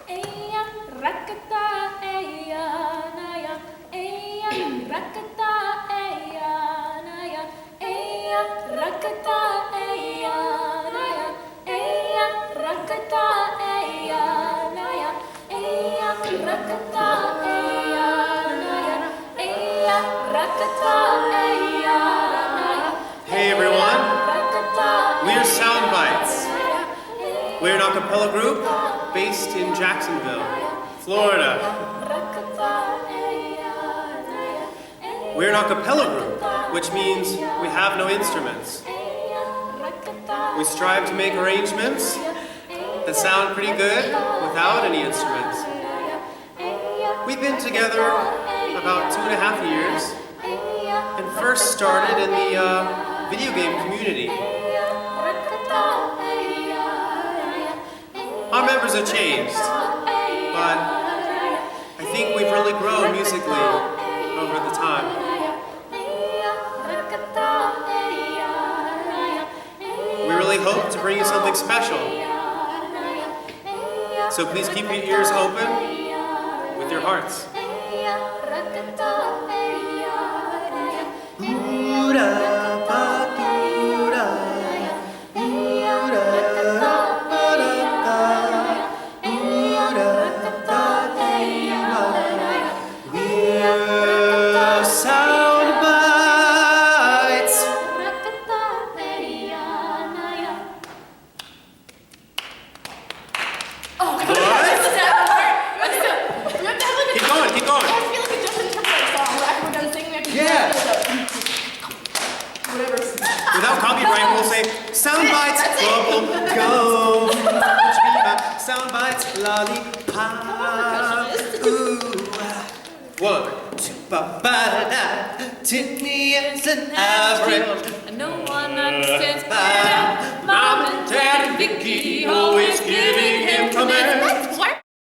eya, rakata, eya, naya, eya, rakata, eya, naya, eya, rakata, eya, naya, eya, rakata, eya, naya, eya, rakata, eya, naya, eya, rakata, eya, naya. Hey everyone, we're Sound Bytes. We're an a cappella group based in Jacksonville, Florida. We're an a cappella group, which means we have no instruments. We strive to make arrangements that sound pretty good without any instruments. We've been together about 2.5 years and first started in the video game community. Our members have changed, but I think we've really grown musically over the time. We really hope to bring you something special. So please keep your ears open with your hearts. Without copyright, we'll say Sound Bytes, bubble gum, Sound Bytes, lollipop. Ooh, 1, 2, ba-ba-da-da. Tiffany is an average, and no one understands Mom and Dad and Vicky always giving him commands.